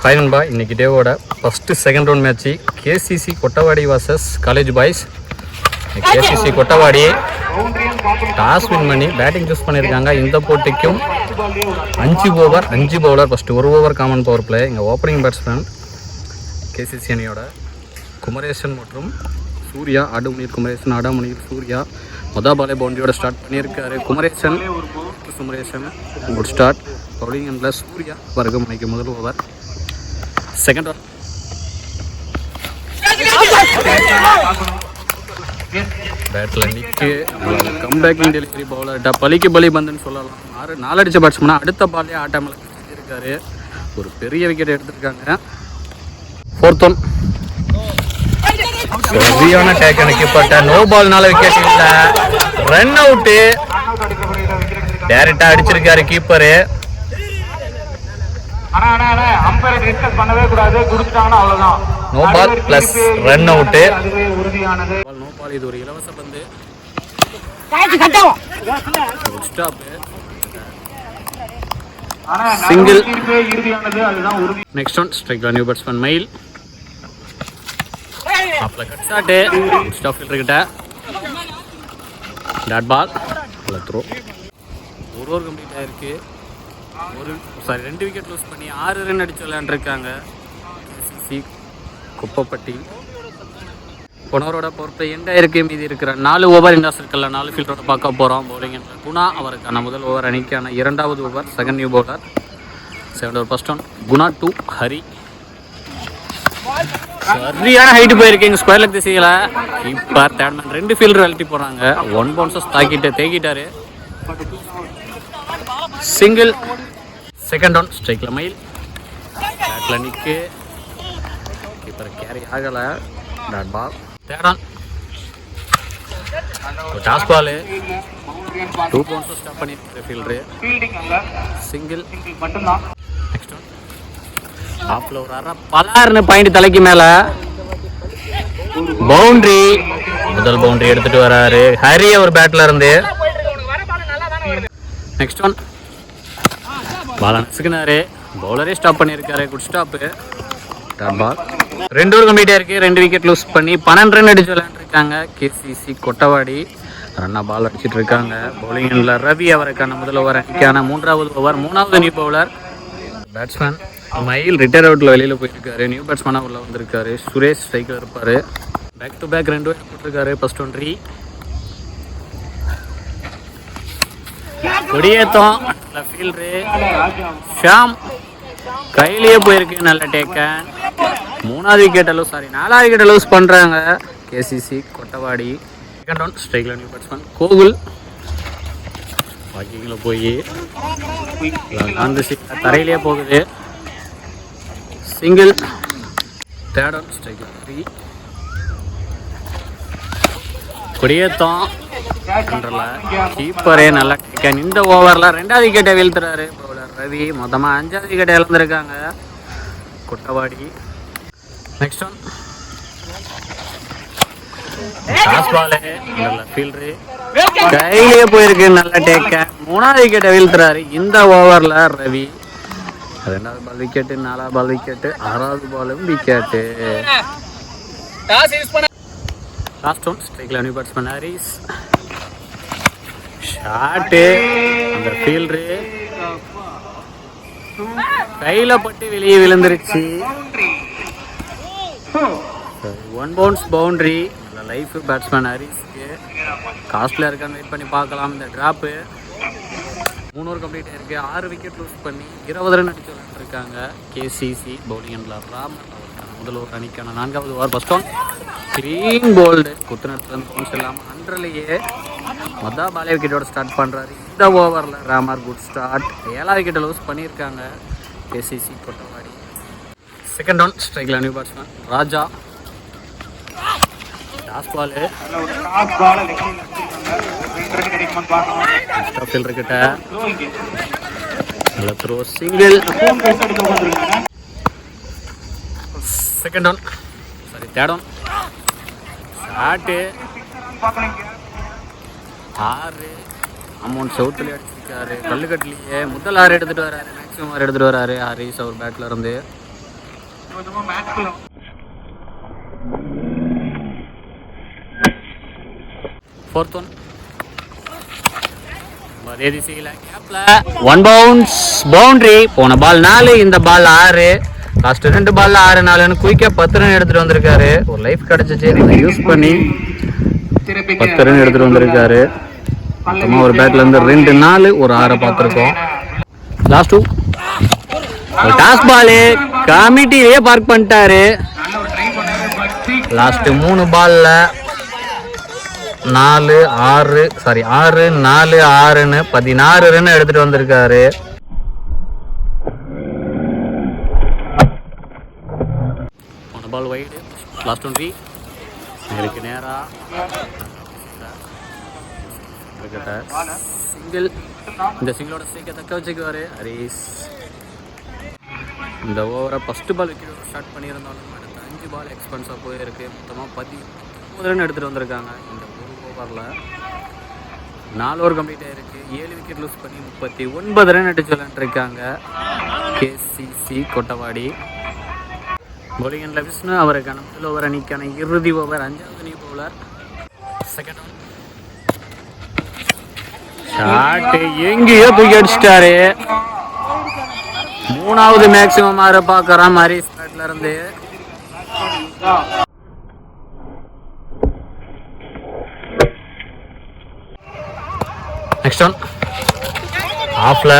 Hi நண்பா, இன்றைக்கி டேவோட first second round match KCC Kottavadi vs college boys. KCC Kottavadi toss win பண்ணி பேட்டிங் சூஸ் பண்ணியிருக்காங்க. இந்த போட்டிக்கும் 5 over 5 bowler. First 1 over common power play. எங்கள் ஓப்பனிங் பேட்ஸ்மேன் கேசிசி அணியோட குமரேசன் மற்றும் சூர்யா. ஆடுமுனியில் குமரேசன், ஆடாமுனியில் சூர்யா. பாலே பவுண்டரியோட ஸ்டார்ட் பண்ணியிருக்காரு குமரேசன். Good start. பவுலிங் எண்டில் சூர்யா வர்க்கம் அன்னைக்கு முதல் ஓவர். செகண்ட் ஓவர் பேட்டில் நிற்கு கம்பேக்கிங் டெலிவரி பவுலர்கிட்ட பலிக்கு பலி பந்துன்னு சொல்லலாம். 4 அடித்த பேட்ஸ்மேனா அடுத்த பாலே ஆட்டாமல் செஞ்சிருக்காரு. ஒரு பெரிய விக்கெட் எடுத்திருக்காங்க. ஃபோர்த் ஒன் சரியான டேக் அனுக்கப்பட்ட நோ பால்னால விக்கெட் இல்லை. Run out. டைரக்டா அடிச்சிருக்காரு keeper. No ball plus run out. No ball. இது ஒரு இலவச பந்து. Single. Next one strike new batsman Mayil. Dot ball throw. ஒரு ஓவர் கம்ப்ளீட் ஆயிருக்கு. 2 விக்கெட் லூஸ் பண்ணி 6 ரன் அடிச்சு விளையாண்டுருக்காங்க கேசிசி குப்பப்பட்டி. போனவரோட பொறுப்பை எண்டாயிருக்கு. மீதி இருக்கிற 4 ஓவர் இந்த சர்க்கிளில் 4 ஃபீல்டரோட பார்க்க போகிறோம். பவுலிங் என்ற குணா அவருக்கான முதல் ஓவர் அணிக்கான 2வது ஓவர். Second new bowler. 7th over first one Guna 2 Hari. சரியான ஹைட்டு போயிருக்கீங்க ஸ்கொயர் லெக் திசையில். இப்போ தேர்ட்மேன் 2 ஃபீல்டர் அழட்டி போகிறாங்க. 1 பவுன்சஸ் தேக்கிட்டாரு. சிங்கிள். செகண்ட் ஒன் ஸ்ட்ரைக்கில் மயில். பேட்டில் நிற்கு. கீப்பர் கேரி ஆகலை. Dot ball. Third one toss ball. 2 bounces stop பண்ணியிருக்காரு ஃபீல்டரு. சிங்கிள். நெக்ஸ்ட் ஒன் ஆஃப்ல ஒரு அரை பலாருன்னு பாயிண்ட் தலைக்கு மேலே. பவுண்டரி. முதல் பவுண்டரி எடுத்துட்டு வராரு ஹரி அவர் பேட்ல இருந்து. நெக்ஸ்ட் ஒன் பால் நசுக்குனாரு. பவுலரே ஸ்டாப் பண்ணியிருக்காரு. Good stop. Dot ball. 2 over கம்ப்ளீட்டாக இருக்குது. 2 விக்கெட் லூஸ் பண்ணி 12 ரன் அடிச்சு விளையாண்டுருக்காங்க கேசிசி கொட்டவாடி. ரன்னா பால் அடிச்சுட்டு இருக்காங்க. பவுலிங் எண்டில் ரவி அவருக்கான முதல் ஓவர் அணிக்கான 3வது ஓவர். 3வது நியூ பவுலர். பேட்ஸ்மேன் மயில் ரிட்டையர் அவுட்டில் வெளியில் போயிருக்காரு. நியூ பேட்ஸ்மேனாக உள்ள வந்திருக்காரு. சுரேஷ் ஸ்ட்ரைக்கில் இருப்பார். பேக் டு பேக் 2 விக்கெட் போட்டிருக்காரு. ஃபர்ஸ்ட் ஒன் ரீ. கொடியேத்தம் ஃபீல்டரு ஷாம் கையிலேயே போயிருக்கு. நல்ல டேக்கன். 4வது விக்கெட்டை லூஸ் பண்ணுறாங்க கேசிசி கொட்டவாடி. செகண்ட் ஒன் ஸ்ட்ரைக்கில் நியூ பேட்ஸ்மேன் கோகுல். வாக்கிங்கில் போய் அந்த தரையிலே போகுது. சிங்கிள். தேர்ட் ஒன் ஸ்ட்ரைக்கில் 3. கொடியேத்தம் கீப்பரே நல்லா டேக்கன். இந்த ஓவரில் 2வது விக்கெட்டை வீழ்த்துறாரு பவுலர் ரவி. மொத்தமாக 5வது விக்கெட்டை இழந்திருக்காங்க Kottavadi. Next one toss ball. நல்ல ஃபீல்டரு கையிலேயே போயிருக்கு. நல்ல டேக்கன். 3வது விக்கெட்டை வீழ்த்துறாரு இந்த ஓவரில் ரவி. 2வது பால் விக்கெட்டு, 4வது பால் விக்கெட்டு, 6வது பாலும் விக்கெட்டு. லாஸ்ட் ஒன் ஸ்ட்ரைக்கில் நியூ பேட்ஸ்மேன் ஹாரிஸ். ஷாட்டு. அந்த ஃபீல்டரு கையில் பட்டு வெளியே விழுந்துருச்சு. 1 பவுன்ஸ் பவுண்டரி. நல்ல லைஃப் பேட்ஸ்மேன் ஹாரிஸ்க்கு. காஸ்ட்லியாக இருக்கான்னு வெயிட் பண்ணி பார்க்கலாம். இந்த ட்ராப்பு 3 ஓவர் கம்ப்ளீட் ஆயிருக்கு. 6 விக்கெட் லூஸ் பண்ணி 20 ரன் அடிச்சு விளையாண்டுருக்காங்க கேசிசி. பவுலிங் எண்டில் ராம் முதல் ஓவர் அணிக்கான 4வது over. First one clean bowled. குத்துநடத்துல பவுன்ஸ் இல்லாமல் 1/2லேயே பாலே விக்கெட்டோட ஸ்டார்ட் பண்ணுறாரு இந்த ஓவரில் ராமர். Good start. 7வது விக்கெட்டை லூஸ் பண்ணியிருக்காங்க கேசிசி கொட்டவாடி. செகண்ட் ஒன் ஸ்ட்ரைக்கில் new batsman Raja. Toss ball. ஃபீல்டர்கிட்ட நல்ல throw. Single. Second one third one shot. 6 amount சவுத்துலேயே அடிச்சிருக்காரு. கல்லுக்கட்டிலேயே முதல் 6 எடுத்துகிட்டு வராரு. மேக்ஸிமம் 6 எடுத்துகிட்டு வராரு ஹாரிஸ் அவர் பேட்டில் இருந்து. Fourth one. One bounce boundary. போன பால் 4, இந்த பால் 6. லாஸ்ட் 2 பால்ல 6 4ன்னு குயிக்கா 10 ரன் எடுத்துட்டு வந்திருக்காரு. ஒரு லைஃப் கிடைச்சிச்சு, இதை யூஸ் பண்ணி 10 ரன் எடுத்துட்டு வந்திருக்காரு. மொத்தமா ஒரு பேட்ல இருந்து 2 4 ஒரு 6 பார்த்துருக்கோம். லாஸ்ட் 2 டாஸ் பால் கமிட்டிலேயே பார்க் பண்ணிட்டாரு. லாஸ்ட் 3 பால்ல 6 4 6ன்னு 16 ரன் எடுத்துட்டு வந்திருக்காரு. பால் வைடு. லாஸ்ட் 20 இருக்கு நேரா சிங்கிள். இந்த சிங்கிளோட ஸ்ட்ரைக்கை தக்க வச்சுக்குவாரு ஹரிஸ். இந்த ஓவரை ஃபர்ஸ்ட் பால் விக்கெட் ஸ்டார்ட் பண்ணியிருந்தாலும் அடுத்த 5 பால் எக்ஸ்பென்ஸாக போயிருக்கு. மொத்தமாக 19 ரன் எடுத்துகிட்டு வந்திருக்காங்க. இந்த ஒரு ஓவரில் 4 ஓவர் கம்ப்ளீட் ஆகிருக்கு. 7 விக்கெட் லூஸ் பண்ணி 39 ரன் அடிச்சு விளையாண்டுருக்காங்க KCC Kottavadi. bowling and Vishnu அவருக்கான முதல் ஓவர் அணிக்கான இறுதி ஓவர் 5வது new bowler. Second over shot எங்கேயோ தூக்கி அடிச்சிட்டாரு. 3வது மேக்ஸிமம் ஆறு பார்க்கறான் ஹரிஸ் பேட்ல இருந்து. நெக்ஸ்ட் ஒன் ஆஃப்ல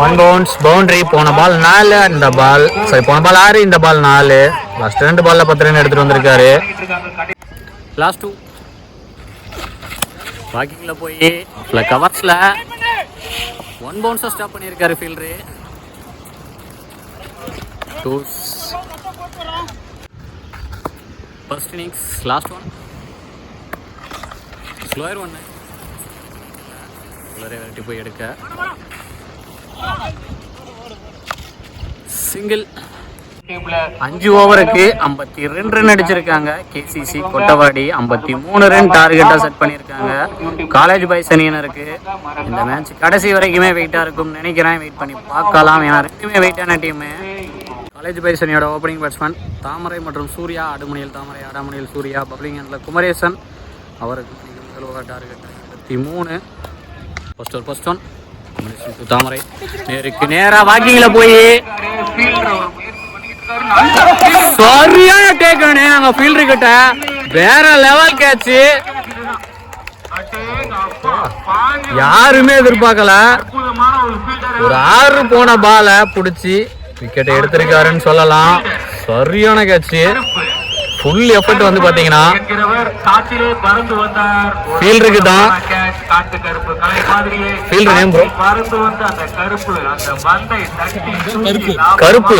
ஒன் பவுன்ஸ் பவுண்டரி. போன பால் 4, இந்த பால் போன பால் 6, இந்த பால் 4. லாஸ்ட் 2 பால்ல 10 ரன் எடுத்துட்டு வந்திருக்காரு. லாஸ்ட் 2 வாக்கிங்ல போய் கவர்ஸ்ல 1 பவுன்ஸா ஸ்டாப் பண்ணியிருக்காரு fielder. First innings last one slower 1 variety போய் எடுக்க சிங்கிள். 5 ஓவருக்கு 52 ரன் அடிச்சிருக்காங்க கேசிசி கொட்டவாடி. 53 ரன் டார்கெட்டா செட் பண்ணியிருக்காங்க காலேஜ் பாய்ஸ் அணியினருக்கு. இந்த மேட்ச் கடைசி வரைக்குமே வெயிட்டா இருக்கும் நினைக்கிறேன். வெயிட் பண்ணி பார்க்கலாம். ஏன்னா 2மே வெயிட்டான டீமு. காலேஜ் பாய்ஸ் அணியோட ஓப்பனிங் பேட்ஸ்மேன் தாமரை மற்றும் சூர்யா. ஆடுமணியில் தாமரை, ஆடாமணியில் சூர்யா. Bowling handle Kumaresan. அவருக்கு முதல் over target 23. First one Thamarai நேருக்கு நேரா வாக்கிங்ல போய் சரியான டேக்கனே. நாங்க ஃபீல்டர் கிட்ட வேற லெவல் கேட்ச், யாருமே எதிர்பார்க்கல. ஒரு 6 போன பால புடிச்சு விக்கெட் எடுத்திருக்காருன்னு சொல்லலாம். சரியான கேட்ச். ஃபுல் எஃபர்ட் வந்து பாத்தீங்கன்னா ஃபீல்டருக்கு தான். ஃபீல்டர் நேம் ப்ரோ கருப்பு.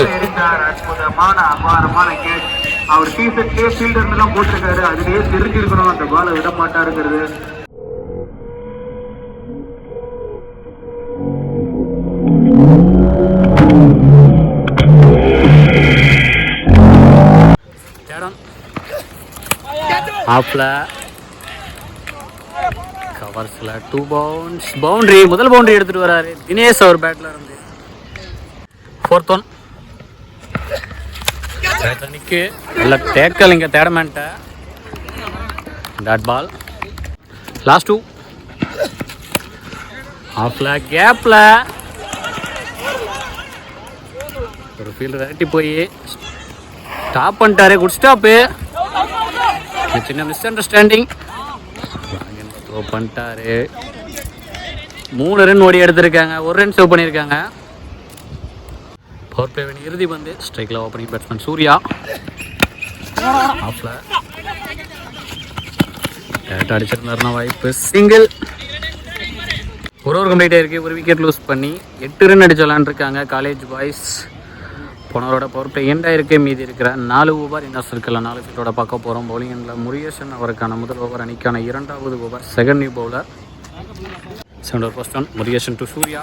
அவர் டீஷர்ட்லயே ஃபீல்டர் எல்லாம் போட்டிருக்காரு. அதுலயே தெரிஞ்சிருக்கணும் அந்த பாலை விட மாட்டாருங்கிறது. ஆஃப்ல கவர்ஸ்ல 2 பவுன்ஸ் பவுண்டரி. முதல் பவுண்டரி எடுத்துட்டு வராரு தினேஷ் அவர் பேட்ல இருந்து. ஃபோர்த் ஒன் அன்னைக்கு நல்ல டேக்கல் இங்க தேடமேன்ட்ட டாட் பால். லாஸ்ட் 2 ஆஃப்ல கேப்ல ஒரு ஃபீல்டர் அரட்டி போய் ஸ்டாப் பண்ணிட்டாரு. Good stop. சின்ன மிஸ் அண்டர்ஸ்டாண்டிங் த்ரோ பண்ணிட்டாரு. 3 ரன் ஓடி எடுத்திருக்காங்க. 1 ரன் சேவ் பண்ணியிருக்காங்க. பவர் பிளேவின் இறுதி பந்து. ஸ்ட்ரைக்கில் ஓப்பனிங் பேட்ஸ்மேன் சூர்யா. ஆஃப்ல டேட்டா அடிச்சிருந்தாருன்னா வாய்ப்பு. சிங்கிள். ஒரு ஓவர் கம்ப்ளீட் ஆயிருக்கு. ஒரு விக்கெட் லூஸ் பண்ணி 8 ரன் அடிச்சு விளாண்டுருக்காங்க காலேஜ் பாய்ஸ். போனவரோட பவர் பிளே எண்ட் ஆயிருக்கு. மீதி இருக்கிற 4 ஓவர் இந்த சர்க்கிளில் 4 விக்கெட்டோட பார்க்க போகிறோம். பவுலிங் எண்டில் முருகேசன் அவருக்கான முதல் ஓவர் அணிக்கான 2வது ஓவர். Second new bowler. Second over first one Murugesan to Surya.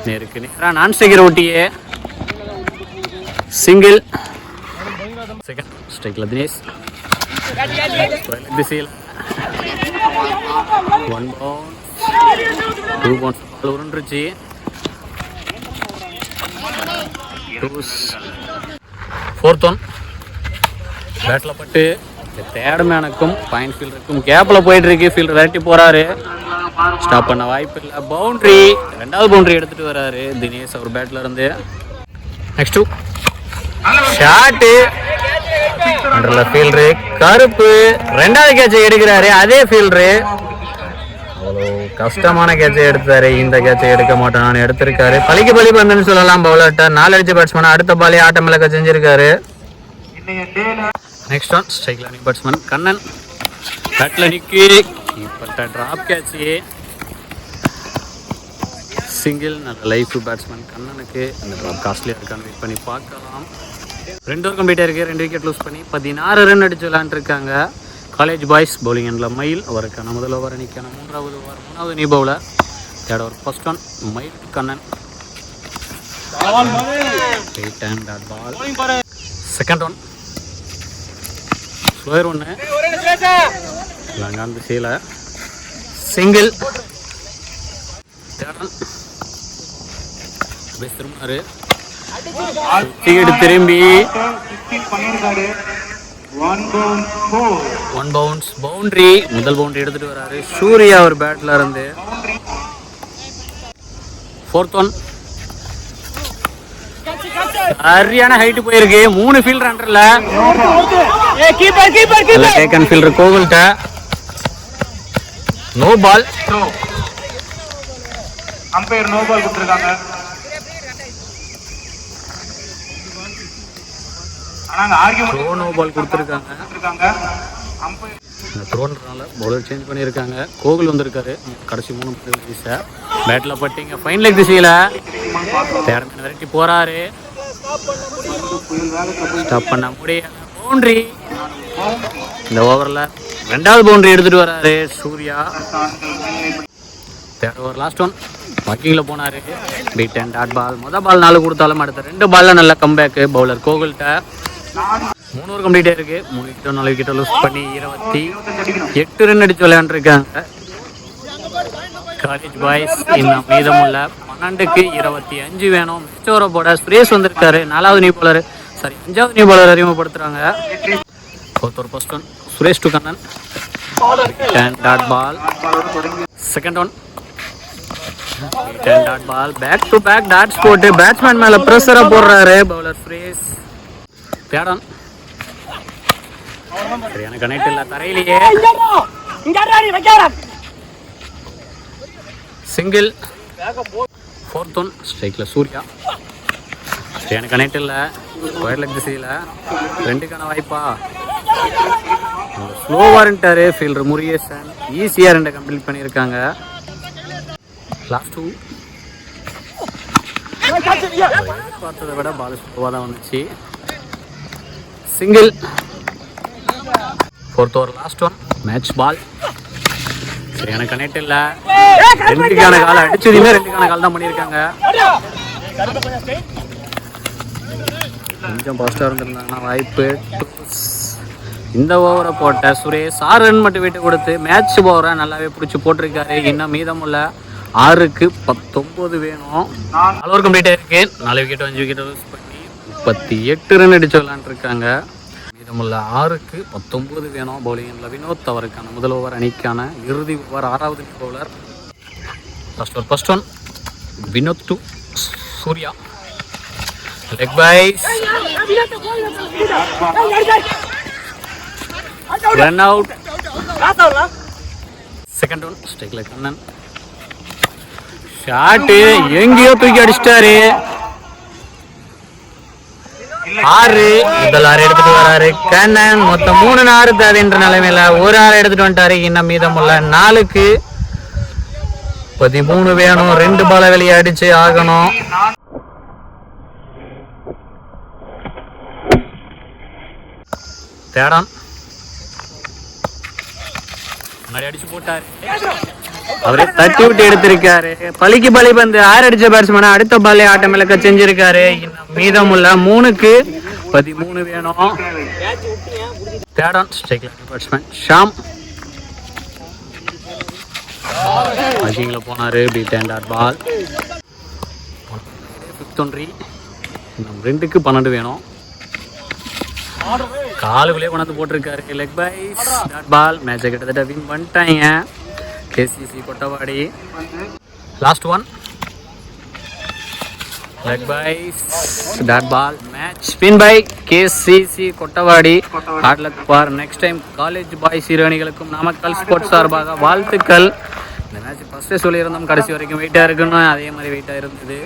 நேருக்கு நேராக நான் ஸ்ட்ரைக்கர் ஓட்டியே சிங்கிள். செகண்ட் ஸ்ட்ரைக்கில் தினேஷ் திசையில் 1 பவுன்ஸ் 2 பவுன்ஸ் பால் உருண்டுருச்சு. 4th ஒன் பேட்டில் பட்டு தேர்ட் மேனுக்கும் பாயிண்ட் ஃபீல்டருக்கும் கேப்பில் போயிட்டு இருக்கு. ஃபீல்டர் விரட்டி போறாரு, ஸ்டாப் பண்ண வாய்ப்பு இல்லை. பவுண்டரி, 2வது பவுண்டரி எடுத்துட்டு வராரு தினேஷ் அவர் பேட்ல இருந்து. நெக்ஸ்ட் ஷாட்டு அண்டர்ல ஃபீல்டரு கருப்பு 2வது கேட்சை எடுக்கிறாரு. அதே ஃபீல்டரு அவ்வளோ கஷ்டமான கேட்சை எடுத்தாரு. இந்த கேட்சை எடுக்க மாட்டான்னு எடுத்திருக்காரு. பலிக்கு பலி பந்துன்னு சொல்லலாம். பவுலர்ட்ட 4 அடிச்ச பேட்ஸ்மேன் அடுத்த பாலே ஆட்டம் இழக்க செஞ்சிருக்காரு. நெக்ஸ்ட் ஒன் ஸ்ட்ரைக்ல நிக் பேட்ஸ்மேன் கண்ணன் பேட்ல நிக்கு இப்பட்ட டிராப் கேட்ச் சிங்கிள். நல்ல லைஃப் பேட்ஸ்மேன் கண்ணனுக்கு. அந்த டிராப் காஸ்ட்லியா இருக்கான்னு வெயிட் பண்ணி பார்க்கலாம். 2 ஓவர் கம்ப்ளீட் ஆயிருக்கு. 2 விக்கெட் லூஸ் பண்ணி 16 ரன் அடிச்சு விளையாண்டுருக்காங்க காலேஜ் பாய்ஸ். பவுலிங் எண்டில் மயில் அவருக்கான முதல் ஓவர் அணிக்கான 3வது ஓவர் 3வது நீ bowler. 3rd over first one Mayil Kannan right hand dot ball. Second one slower ஒன்று லங்கான் திசையில் சிங்கிள். திரும்பினாரு திரும்பி 1 பவுன்ஸ் பவுண்டரி. முதல் பவுண்டரி எடுத்துட்டு வராரு சூர்யா அவர் பேட்ல இருந்து. 4th ஒன் சரியான ஹைட் போயிருக்கு. 3 ஃபீல்டர் அண்டர்ல டேக்கன் ஃபீல்டர் கோகுல்ட்ட no ball. Umpire no ball கொடுத்திருக்காங்க. ஆனாங்க ஆர்கியூமென்ட் நோ பால் கொடுத்திருக்காங்க. த்ரோன்றனால பவுலர் சேஞ்ச் பண்ணியிருக்காங்க. கோகுல் வந்திருக்காரு கடைசி 3 பந்துகள் வீச. பேட்டில் பட்டிங்க ஃபைன் லெக் திசையில் தேர்மன் விரட்டி போறாரு. ஸ்டாப் பண்ண முடியாது. பவுண்டரி. இந்த ஓவரில் 2வது பவுண்டரி எடுத்துட்டு வராரு Surya. 3rd over last one வாக்கிங்கில் போனார். Beat and dot ball. மொதல் பால் 4 கொடுத்தாலும் அடுத்த 2 பாலில் நல்ல கம்பேக்கு பவுலர் கோகுல்கிட்ட. 3 ஓவர் கம்ப்ளீட் ஆயிருக்கு. 3 விக்கெட் 4 விக்கெட் லூஸ் பண்ணி 28 ரன் அடிச்சு விளையாண்டுருக்காங்க காலேஜ் பாய்ஸ். இன்னும் மீதமுள்ள 12க்கு 25 வேணும். மிச்சோரை போட சுரேஷ் வந்திருக்காரு. 4வது நீ பவுலர் 5வது நீ பவுலர் அறிமுகப்படுத்துறாங்க. 4th over first one Suresh to Kannan dot ball. Second one dot ball. Back to back dots போட்டு பேட்ஸ்மேன் மேல பிரஷரா போடுறாரு பவுலர் சுரேஷ். தேர்ட் சரியான கனெக்ட் இல்ல தரையிலேயே சிங்கிள். 4th ஒன் ஸ்ட்ரைக்ல சூர்யா சரியான கனெக்ட் இல்ல ஸ்கொயர் லெக் திசையில 2க்கான வாய்ப்பா. ஸ்லோவாருன்ட்டாரு ஃபீல்டர் முருகேசன். ஈஸியாக 2 கம்ப்ளீட் பண்ணியிருக்காங்க. லாஸ்ட் 2 பார்த்ததை விட பால் ஸ்லோவாக தான் வந்துச்சு. Single. 4th over last one match ball. சரியான கனெக்ட் இல்லை. 2க்கான கால் அடிச்சதுமே 2க்கான கால் தான் பண்ணியிருக்காங்க. கொஞ்சம் பாஸ்டாக இருந்திருந்தாங்கன்னா வாய்ப்பு. இந்த ஓவரை போட்ட சுரேஷ் 6 ரன் மட்டும் விட்டு கொடுத்து மேட்ச் ஓவரை நல்லாவே பிடிச்சி போட்டிருக்காரு. இன்னும் மீதமுள்ள 6க்கு 19 வேணும். 4 ஓவர் கம்ப்ளீட் ஆயிருக்கு. 4 விக்கெட் 5 விக்கெட் லூஸ் பண்ணி 38 ரன் அடிச்சு விளையாண்டுருக்காங்க. மீதமுள்ள 6க்கு 19 வேணும். பவுலிங்கில் வினோத் அவருக்கான முதல் ஓவர் அணிக்கான இறுதி ஓவர் 6வது bowler. First one Vinod to Surya leg byes run out. Second one ஸ்ட்ரைக்ல கண்ணன் ஷாட்டு எங்கேயோ தூக்கி அடிச்சிட்டாரு. 6 முதல் 6 எடுத்துட்டு வராரு கண்ணன். மொத்தம் 3 6 தேவைன்ற நிலைமையில 1 6 எடுத்துட்டு வந்துட்டாரு. இன்னும் மீதமுள்ள 4க்கு 13 வேணும். 2 பால வெளியே அடிச்சு ஆகணும். தேடான் முன்னாடி அடிச்சு போட்டாரு. அவரே தட்டி விட்டு எடுத்திருக்காரு. பலிக்கு பலி பந்து 6 அடிச்ச பேட்ஸ்மேனை அடுத்த பாலே ஆட்டம் இழக்க செஞ்சிருக்காரு. மீதமுள்ள 3க்கு 13 வேணும். தேடான் ஸ்ட்ரைக்ல பேட்ஸ்மேன் ஷாம் வாக்கிங்ல போனாரு. Beat and dot ball. 5th ஒன்றி நம்ம 2க்கு 12 வேணும். காலுக்குள்ளே கொண்டாந்து போட்டிருக்காரு. Leg byes dot ball. மேட்சை கிட்டத்தட்ட வின் பண்ணிட்டாங்க KCC Kottavadi. Last one leg byes dot ball. Match win by KCC Kottavadi. Hard luck for next time college boys இரு அணிகளுக்கும் நாமக்கல் ஸ்போர்ட்ஸ் சார்பாக வாழ்த்துக்கள். இந்த மேட்ச் ஃபஸ்ட்டே சொல்லியிருந்தோம், கடைசி வரைக்கும் வெயிட்டாக இருக்குன்னு, அதே மாதிரி வெயிட்டாக இருந்தது.